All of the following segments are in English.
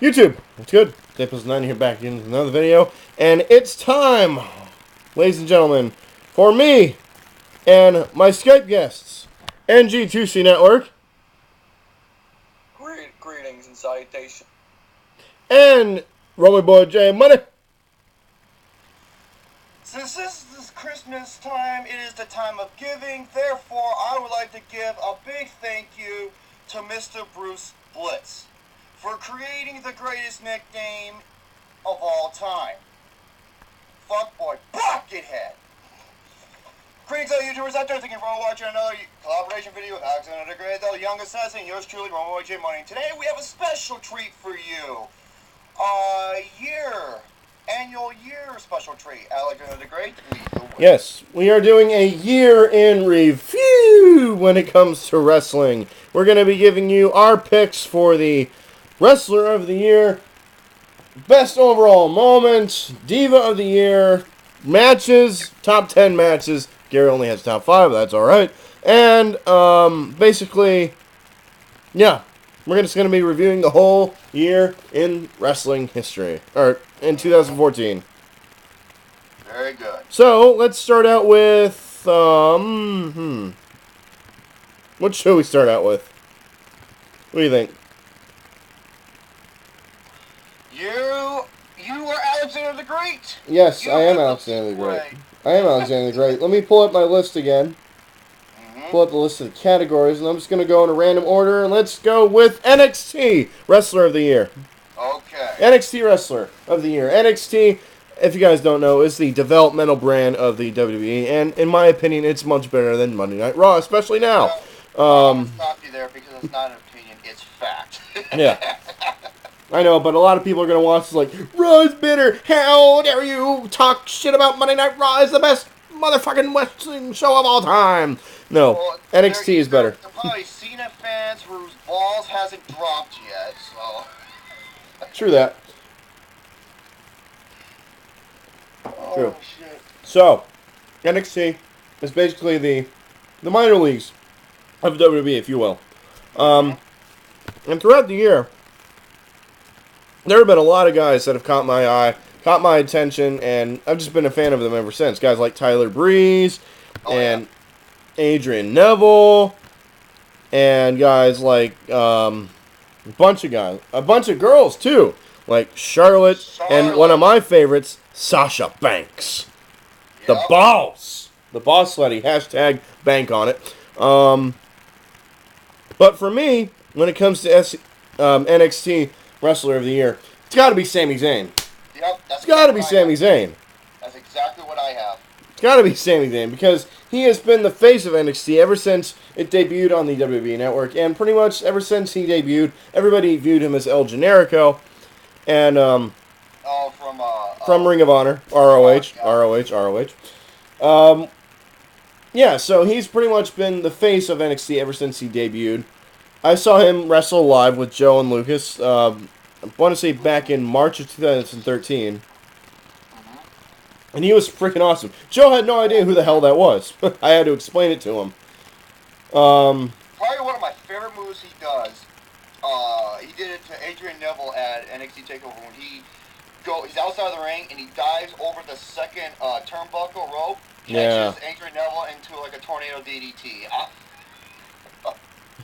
YouTube, what's good? Staples9 here back in another video, and it's time, ladies and gentlemen, for me and my Skype guests, NG2C Network, Greetings and salutations. and Rolling Boy J Money. Since this is Christmas time, it is the time of giving. Therefore, I would like to give a big thank you to Mr. Bruce Blitz for creating the greatest nickname of all time. Fuckboy Buckethead. Greetings all YouTubers out there, thank you for watching another collaboration video with Alexander the Great, the Young Assassin, yours truly, Romo J Money. Today we have a special treat for you. Annual year special treat. Alexander the Great, Yes, we are doing a year in review when it comes to wrestling. We're going to be giving you our picks for the Wrestler of the Year, Best Overall Moments, Diva of the Year, matches, top 10 matches. Gary only has top 5, that's alright. And, basically, yeah, we're just going to be reviewing the whole year in wrestling history, or in 2014. very good. So, let's start out with, what should we start out with? What do you think? You were Alexander the Great. Yes, You I am have Alexander the Great. way. I am Alexander the Great. Let me pull up my list again. Pull up the list of the categories, and I'm just going to go in a random order, and let's go with NXT Wrestler of the Year. Okay. NXT Wrestler of the Year. NXT, if you guys don't know, is the developmental brand of the WWE, and in my opinion, it's much better than Monday Night Raw, especially now. I'm going to stop you there because it's not an opinion, it's fact. Yeah. I know, but a lot of people are going to watch this like, Raw's better. How dare you talk shit about Monday Night Raw is the best motherfucking wrestling show of all time. No, Well, NXT is better. They're probably Cena fans whose balls hasn't dropped yet, so. True that. True. Oh, shit. So, NXT is basically the minor leagues of WWE, if you will. And throughout the year, there have been a lot of guys that have caught my eye, caught my attention, and I've just been a fan of them ever since. Guys like Tyler Breeze and Adrian Neville, and guys like a bunch of girls too, like Charlotte. And one of my favorites, Sasha Banks. The Yep. boss lady, hashtag bank on it. But for me, when it comes to NXT Wrestler of the Year, it's got to be Sami Zayn. Yep, It's got to be Sami Zayn. That's exactly what I have. It's got to be Sami Zayn because he has been the face of NXT ever since it debuted on the WWE Network, and pretty much ever since he debuted, everybody viewed him as El Generico, and from Ring of Honor, ROH. Yeah, so he's pretty much been the face of NXT ever since he debuted. I saw him wrestle live with Joe and Lucas, I want to say back in March of 2013. And he was freaking awesome. Joe had no idea who the hell that was. I had to explain it to him. Probably one of my favorite moves he does. He did it to Adrian Neville at NXT TakeOver when he's outside of the ring and he dives over the second turnbuckle rope. Catches Adrian Neville into like a tornado DDT.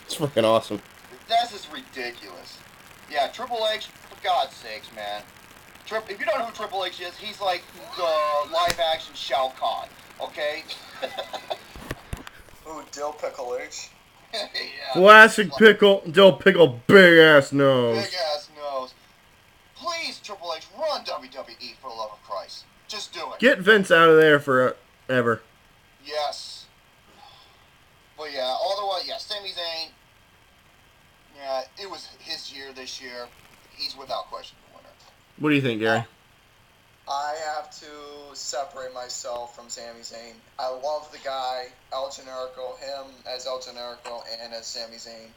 It's freaking awesome. That's just ridiculous. Yeah, Triple H, for God's sakes, man. If you don't know who Triple H is, he's like the live-action Shao Kahn, okay? Ooh, Dill Pickle H. Yeah. Classic pickle, Dill Pickle, big-ass nose. Big-ass nose. Please, Triple H, run WWE for the love of Christ. Just do it. Get Vince out of there forever. Yes. But yeah, otherwise, yeah, Sami Zayn, yeah, it was his year this year. He's without question the winner. What do you think, Gary? I have to separate myself from Sami Zayn. I love the guy, El Generico, him as El Generico and as Sami Zayn.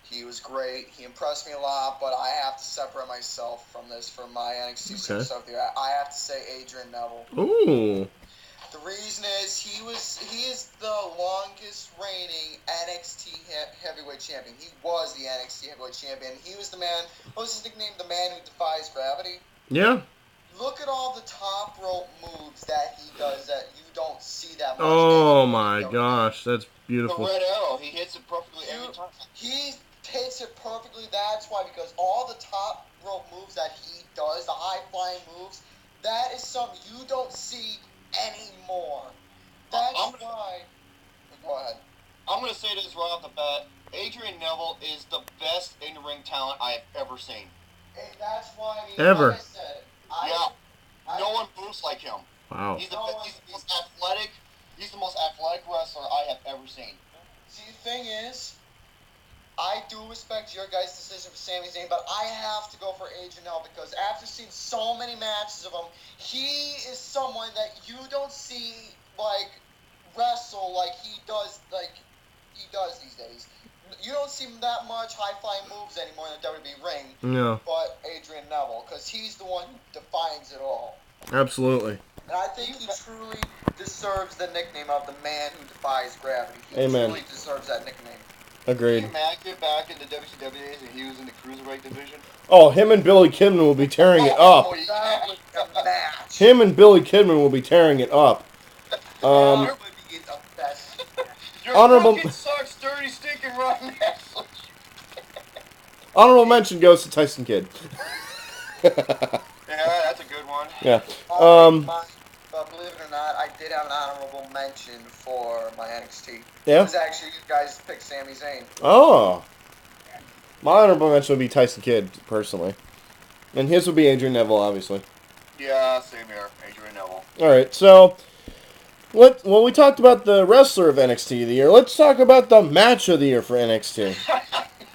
He was great. He impressed me a lot, but I have to separate myself from this for my NXT Superstar of the Year. I have to say Adrian Neville. Ooh. The reason is he is the longest reigning NXT heavyweight champion. He was the NXT heavyweight champion. He was the man. What was his nickname? The man who defies gravity. Yeah. Look at all the top rope moves that he does that you don't see that much. Oh my gosh, that's The beautiful. red arrow, he hits it perfectly every time. He hits it perfectly. That's why, because all the top rope moves that he does, the high flying moves, that is something you don't see anymore. That's why. Go ahead. I'm going to say this right off the bat. Adrian Neville is the best in-ring talent I have ever seen. And that's why, Ever. like I said, no one moves like him. Wow. He's the most athletic. He's the most athletic wrestler I have ever seen. See, the thing is, I do respect your guys' decision for Sami Zayn, but I have to go for Adrian Neville because after seeing so many matches of him, he is someone that you don't see like wrestle like he does these days. You don't see him that much high-flying moves anymore in the WWE ring. No. But Adrian Neville, because he's the one who defines it all. Absolutely. And I think he truly deserves the nickname of the man who defies gravity. He Amen. truly deserves that nickname. Agreed. Can you imagine back in the WCW days and he was in the Cruiserweight division? Oh, him and Billy Kidman will be tearing it up. Oh, yeah. That was the match. Him and Billy Kidman will be tearing it up. That would be the best. Your Honorable- fucking sucks, dirty, stinking rotten ass. Honorable mention goes to Tyson Kidd. Yeah, that's a good one. Yeah. But believe it or not, I did have an honorable mention for my NXT. It Yeah? was actually you guys picked Sami Zayn. Oh. My honorable mention would be Tyson Kidd, personally. And his would be Adrian Neville, obviously. Yeah, same here. Adrian Neville. Alright, so... Well, we talked about the wrestler of NXT of the year. Let's talk about the match of the year for NXT.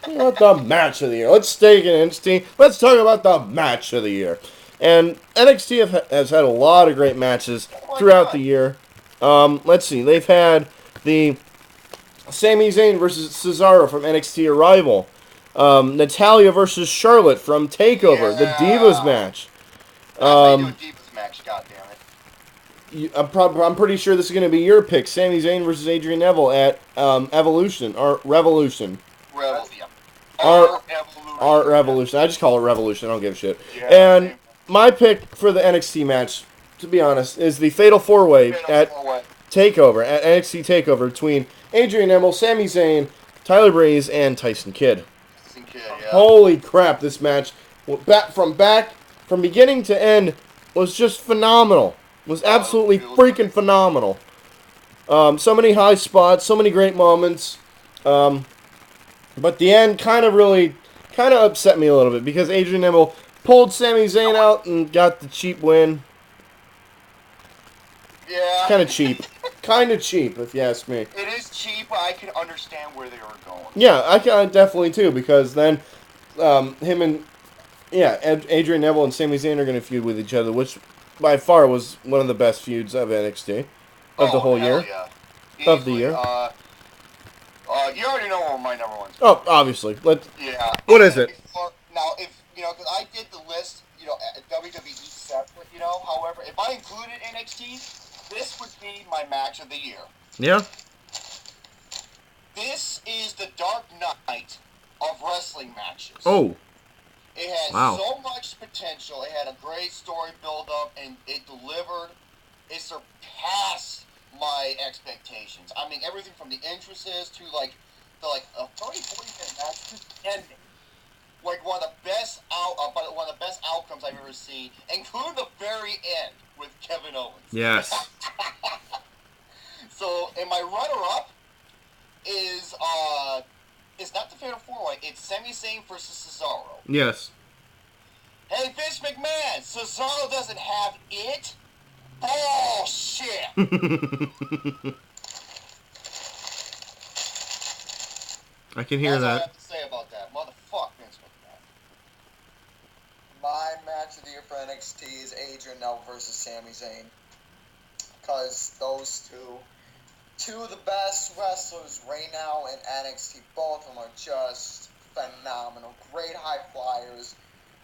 Not the match of the year. Let's stay in NXT. Let's talk about the match of the year. And NXT has had a lot of great matches throughout the year. Let's see. They've had the Sami Zayn versus Cesaro from NXT Arrival. Natalya versus Charlotte from TakeOver, the Divas match. That's how you do a Divas match, goddammit. I'm pretty sure this is going to be your pick. Sami Zayn versus Adrian Neville at Evolution or Revolution. Yeah. Art Revolution. I just call it Revolution. I don't give a shit. Yeah, And same. my pick for the NXT match, to be honest, is the Fatal 4-Way at TakeOver, at NXT TakeOver between Adrian Neville, Sami Zayn, Tyler Breeze, and Tyson Kidd. Holy crap! This match, from beginning to end, was just phenomenal. Was absolutely freaking phenomenal. So many high spots, so many great moments. But the end kind of upset me a little bit because Adrian Neville pulled Sami Zayn out and got the cheap win. Yeah. Kind of cheap. Kind of cheap, if you ask me. It is cheap, but I can understand where they were going. Yeah, I can definitely too, because then Adrian Neville and Sami Zayn are going to feud with each other, which by far was one of the best feuds of NXT of the whole year. Yeah. Of the year. You already know what my number one's. Oh, obviously. Yeah. What is it? Now, if because I did the list, at WWE separate, However, if I included NXT, this would be my match of the year. Yeah. This is the Dark Knight of wrestling matches. Oh. It had so much potential. It had a great story build-up, and it delivered. It surpassed my expectations. I mean, everything from the entrances to a 30-40-minute match to ending. Like one of the best outcomes I've ever seen, including the very end with Kevin Owens. Yes. So, and my runner-up is it's not the Fatal 4-Way. It's Sami Zayn versus Cesaro. Yes. Hey, Vince McMahon, Cesaro doesn't have it. Bullshit. I can hear That's all I that. have to say about that. Motherfuck Vince McMahon. My match of the year for NXT is Adrian Neville versus Sami Zayn. Because those two of the best wrestlers right now in NXT, both of them are just phenomenal. Great high flyers,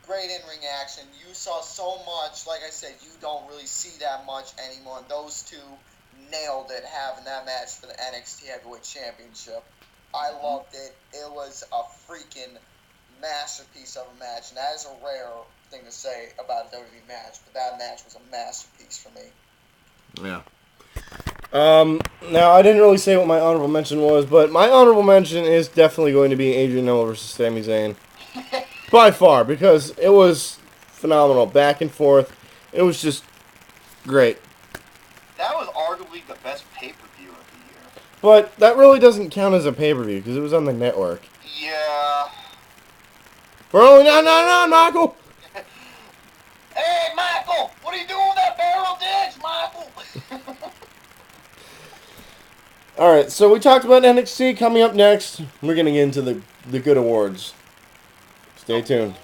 great in-ring action. You saw so much, like I said, you don't really see that much anymore. And those two nailed it having that match for the NXT Heavyweight Championship. I loved it. It was a freaking masterpiece of a match, and that is a rare thing to say about a WWE match, but that match was a masterpiece for me. Yeah. Now, I didn't really say what my honorable mention was, but my honorable mention is definitely going to be Adrian Noah versus Sami Zayn. By far, because it was phenomenal. Back and forth. It was just great. That was arguably the best pay-per-view of the year. But that really doesn't count as a pay-per-view, because it was on the network. Yeah. Bro, no, Michael! Hey, Michael! What are you doing with that barrel ditch, Michael? Alright, so we talked about NXT. Coming up next, we're going to get into the good awards. Stay tuned.